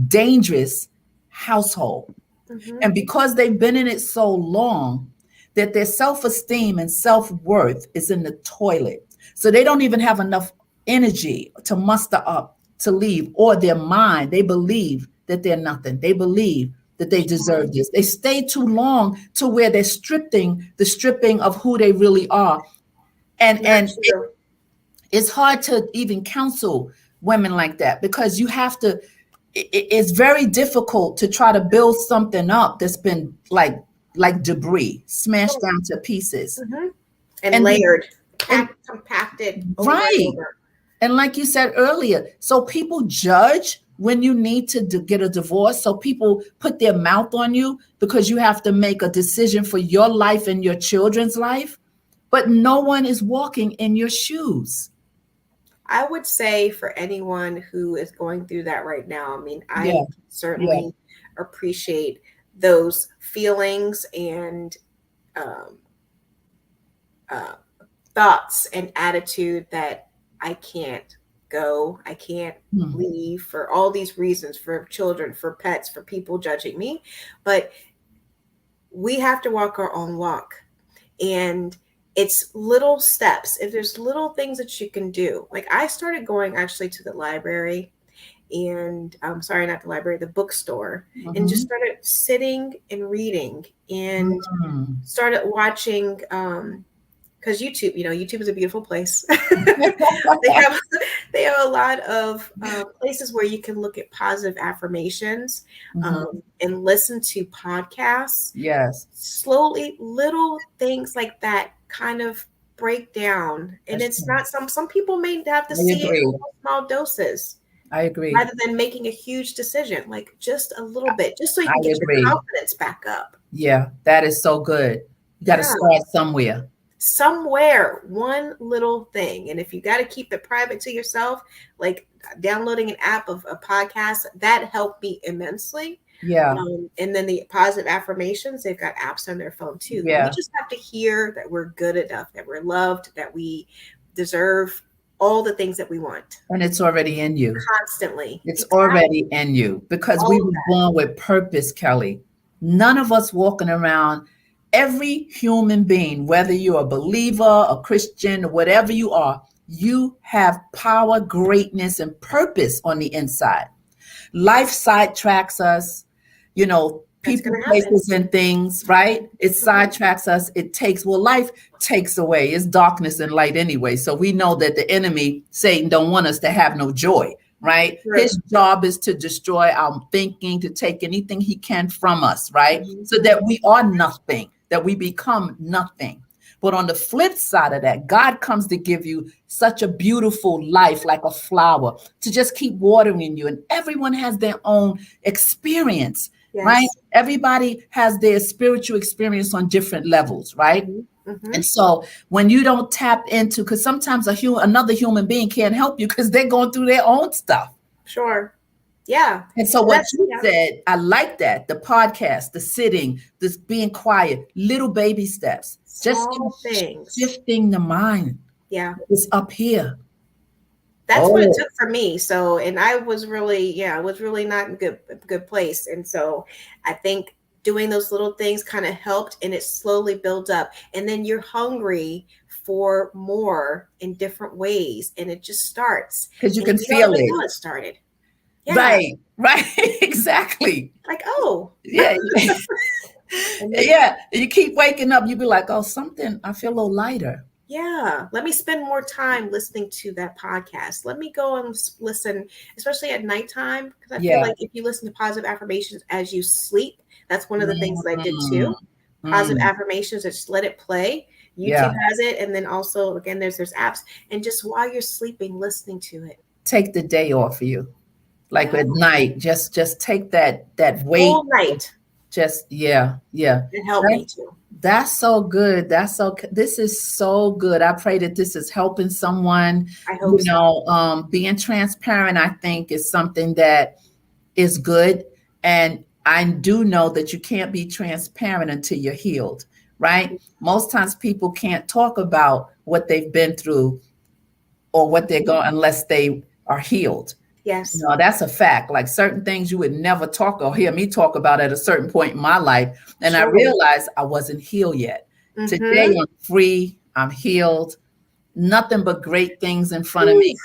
dangerous household. Mm-hmm. And because they've been in it so long, that their self-esteem and self-worth is in the toilet. So they don't even have enough energy to muster up to leave, or their mind, they believe that they're nothing. They believe that they deserve this. They stay too long to where they're stripping of who they really are. And Very and true. it's hard to even counsel women like that, because you have to, it's very difficult to try to build something up that's been like debris, smashed down to pieces. Mm-hmm. And And layered, and compacted over and right. over. And like you said earlier, so people judge when you need to get a divorce. So people put their mouth on you because you have to make a decision for your life and your children's life, but no one is walking in your shoes. I would say for anyone who is going through that right now, I mean, I Yeah. Yeah. certainly appreciate those feelings and um, uh, thoughts and attitude that I can't go, I can't Hmm. leave for all these reasons, for children, for pets, for people judging me. But we have to walk our own walk. And it's little steps. If there's little things that you can do, like I started going actually to the library, and I'm sorry, not the library, the bookstore, and just Mhm. started sitting and reading and Mm. started watching because YouTube, YouTube is a beautiful place. they have they have a lot of places where you can look at positive affirmations Mhm. and listen to podcasts. Yes, Slowly, little things like that kind of break down, and that's it's true. not some people may have to I see it in agree. small doses I agree. rather than making a huge decision, like just a little bit, just so you I can get your agree. confidence back up. Yeah, that is so good. You got to Yeah, start somewhere. somewhere, one little thing. And if you got to keep it private to yourself, like downloading an app of a podcast, that helped me immensely. Yeah, And then the positive affirmations, they've got apps on their phone too. We yeah. just have to hear that we're good enough, that we're loved, that we deserve all the things that we want And it's already in you. constantly. It's Exactly. already in you because we All of were that. born with purpose, Kellye. None of us walking around, every human being, whether you're a believer, a Christian, whatever you are, you have power, greatness, and purpose on the inside. Life sidetracks us, That's people, going to happen. places, and things, right? It Mhm. sidetracks us. Life takes away. It's darkness and light anyway. So we know that the enemy, Satan, don't want us to have no joy, right? True. His job is to destroy our thinking, to take anything he can from us, right? Mhm. So that we are nothing, that we become nothing. But on the flip side of that, God comes to give you such a beautiful life, like a flower, to just keep watering you. And everyone has their own experience, right? Yes. Everybody has their spiritual experience on different levels, right? Mhm. And Mhm. so when you don't tap into, because sometimes another human being can't help you because they're going through their own stuff. Sure. Yeah. And so And what that's, you yeah, said, I like that. The podcast, the sitting, this being quiet, little baby steps, just small things. shifting the mind. Yeah. It's up here. That's what it Oh, took for me. So, and I was really, I was really not in good place. And so I think doing those little things kind of helped, and it slowly builds up. And then you're hungry for more in different ways. And it just starts. because you And can you don't feel even it. know it started. Yeah. Right, right, exactly. Like, oh. Yeah. And then, Yeah. You keep waking up, you be like, oh, something, I feel a little lighter. yeah, let me spend more time listening to that podcast. Let me go and listen, especially at nighttime, because I feel Yeah. like if you listen to positive affirmations as you sleep, that's one of the things that I did Mm, too. Positive mm, affirmations, just let it play. yeah. YouTube has it, and then also again, there's apps, and just while you're sleeping, listening to it. Take the day off of you. Like Yeah, at night, just take that weight. whole night. Just yeah, yeah. It helped That, me too. that's so good. This is so good. I pray that this is helping someone. I hope so. Being transparent, I think, is something that is good. And I do know that you can't be transparent until you're healed, right? Most times people can't talk about what they've been through or what they're going unless they are healed. Yes. No, that's a fact. Like certain things you would never talk or hear me talk about at a certain point in my life. And I Sure. realized I wasn't healed yet. Today Mm-hmm. I'm free, I'm healed, nothing but great things in front of Ooh, me.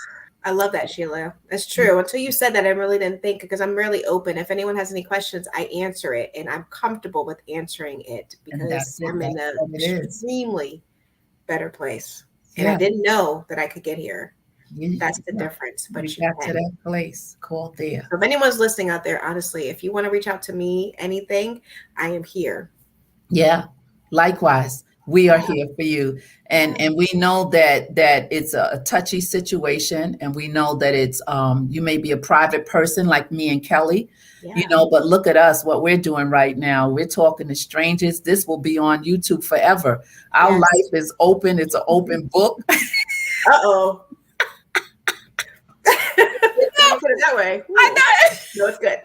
I love that, Sheila. That's true. Until you said that, I really didn't think, because I'm really open. If anyone has any questions, I answer it, and I'm comfortable with answering it And because that's it. I'm in That's a what it is. extremely better place. And I Yeah. didn't know that I could get here. That's the Yeah. difference, We but you got to can. that place called there. So if anyone's listening out there, honestly, if you want to reach out to me, anything, I am here. Yeah. Likewise, we are Yeah. here for you. Yeah. And we know that it's a touchy situation, and we know that it's you may be a private person like me and Kellye, Yeah. but look at us, what we're doing right now. We're talking to strangers. This will be on YouTube forever. Our Yes. life is open, it's an open book. Uh-oh. When you put it that way. I Ooh. know. No, it's good.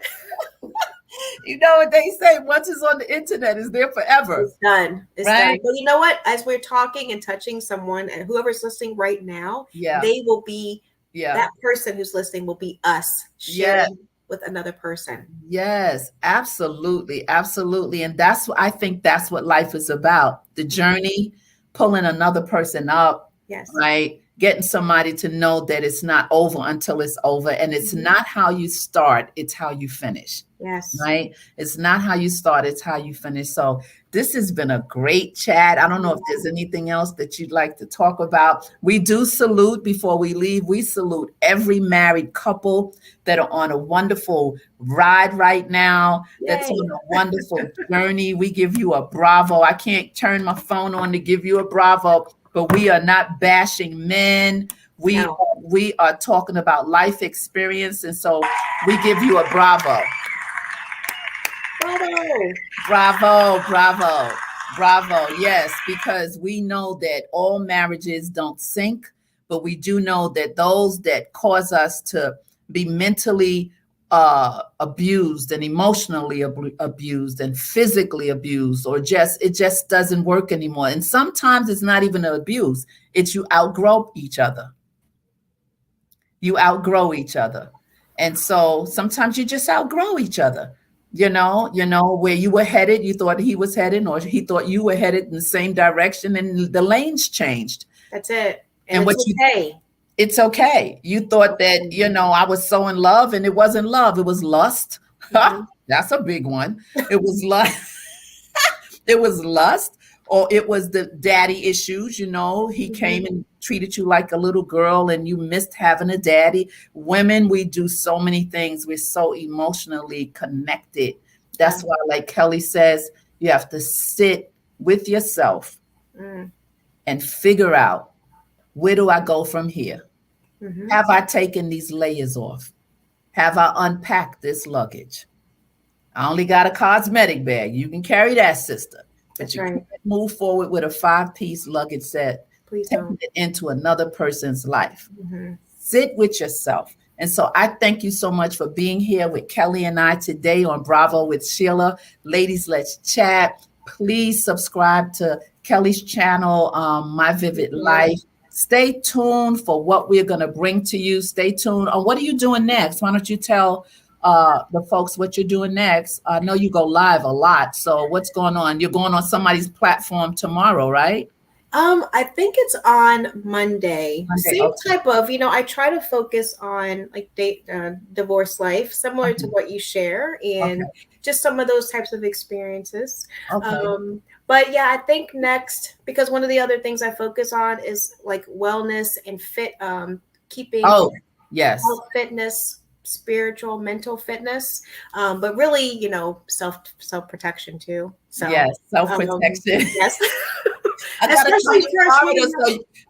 You know what they say, once it's on the internet, it's there forever. It's done. It's done. Right? But you know what? As we're talking and touching someone, and whoever's listening right now, Yeah. they will be, Yeah. that person who's listening will be us Yeah. sharing with another person. Yes, absolutely. Absolutely. And I think that's what life is about. The journey, pulling another person up, Yes. right? Getting somebody to know that it's not over until it's over. And it's not how you start, it's how you finish. Yes. Right? It's not how you start, it's how you finish. So this has been a great chat. I don't know if there's anything else that you'd like to talk about. We do salute before we leave. We salute every married couple that are on a wonderful ride right now, that's Yay. on a wonderful journey. We give you a bravo. I can't turn my phone on to give you a bravo, but we are not bashing men. No. We are talking about life experience. And so we give you a bravo. Bravo. Bravo, bravo, bravo. Yes, because we know that all marriages don't sink, but we do know that those that cause us to be mentally abused and emotionally abused and physically abused, or it just doesn't work anymore. And sometimes it's not even an abuse, it's you outgrow each other. You outgrow each other. And so sometimes you just outgrow each other. Where you were headed, you thought he was headed, or he thought you were headed in the same direction, and the lanes changed. That's it. And it's okay. It's okay. You thought that, I was so in love, and it wasn't love, it was lust. That's a big one. It was lust. It was lust, or it was the daddy issues. He came and treated you like a little girl and you missed having a daddy. Women, we do so many things. We're so emotionally connected. That's why, like Kellye says, you have to sit with yourself and figure out, where do I go from here? Have I taken these layers off? Have I unpacked this luggage? I only got a cosmetic bag. You can carry that, sister. But you can't move forward with a 5-piece luggage set, taking it into another person's life. Sit with yourself. And so I thank you so much for being here with Kellye and I today on Bravo with Sheila. Ladies, let's chat. Please subscribe to Kellye's channel, My Vivid Life. Stay tuned for what we're going to bring to you. Stay tuned. What are you doing next? Why don't you tell the folks what you're doing next? I know you go live a lot. So what's going on? You're going on somebody's platform tomorrow, right? I think it's on Monday. Same okay. type of, I try to focus on like divorce life, similar to what you share, and just some of those types of experiences. But yeah, I think next, because one of the other things I focus on is like wellness and keeping health, fitness, spiritual, mental fitness, but really, self protection too. So yes, self protection. Yes. I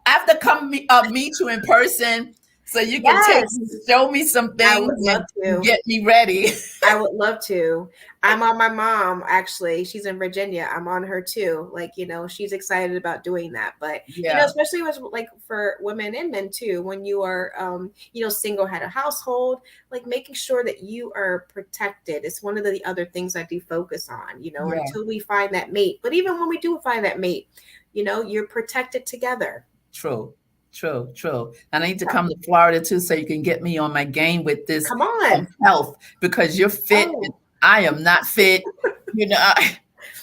have to come meet you in person so you can show me some things and get me ready. I would love to. I'm on my mom, actually. She's in Virginia. I'm on her too. Like, she's excited about doing that. But, especially with like for women and men too, when you are, single, had a household, like making sure that you are protected. It's one of the other things I do focus on, until we find that mate. But even when we do find that mate, you're protected together. True. True, true. And I need to come to Florida too, so you can get me on my game with this Come on. health, because you're fit and Oh, I am not fit. You know,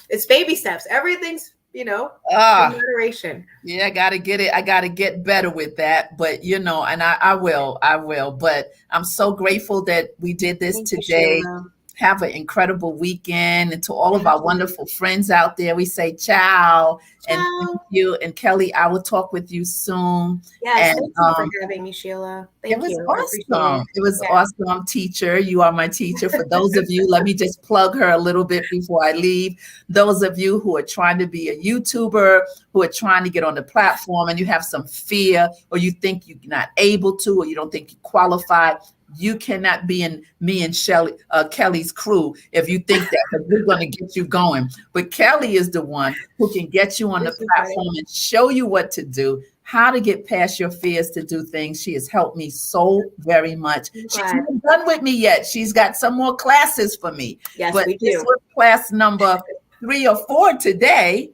it's baby steps. Everything's, in moderation. yeah, I gotta get it. I gotta get better with that. But and I will. But I'm so grateful that we did this Thank you, today. Sheila. Have an incredible weekend. And to all of Thank our you. wonderful friends out there, we say ciao. And thank Ciao. you. And Kellye, I will talk with you soon. Yes, And thank you for having me, Sheila. it Thank was you. I appreciate awesome. it. It was Yeah. awesome, teacher. You are my teacher. For those of you, let me just plug her a little bit before I leave. Those of you who are trying to be a YouTuber, who are trying to get on the platform, and you have some fear, or you think you're not able to, or you don't think you qualify, you cannot be in me and Kellye's crew if you think that, because we're going to get you going. But Kellye is the one who can get you on the platform and show you what to do, how to get past your fears to do things. She has helped me so very much. She's not done with me yet. She's got some more classes for me. Yes, but we do. This was class number 3 or 4 today.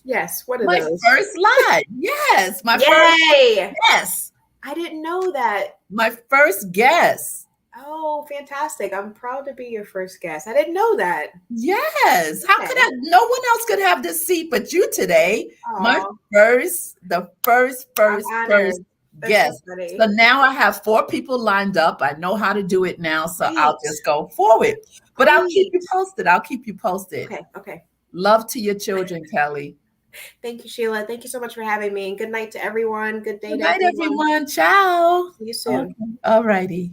Yes, what are my those? First live. Yes, my Yay! first. Yes, I didn't know that. My first guest. Oh, fantastic. I'm proud to be your first guest. I didn't know that. Yes. How could no one else could have this seat but you today. Aww. My first guest. So now I have 4 people lined up. I know how to do it now, so I'll just go forward. But I'll keep you posted. Okay. Love to your children, Kellye. Thank you, Sheila. Thank you so much for having me. And good night to everyone. Good day Good night, everyone. Ciao. See you soon. All righty.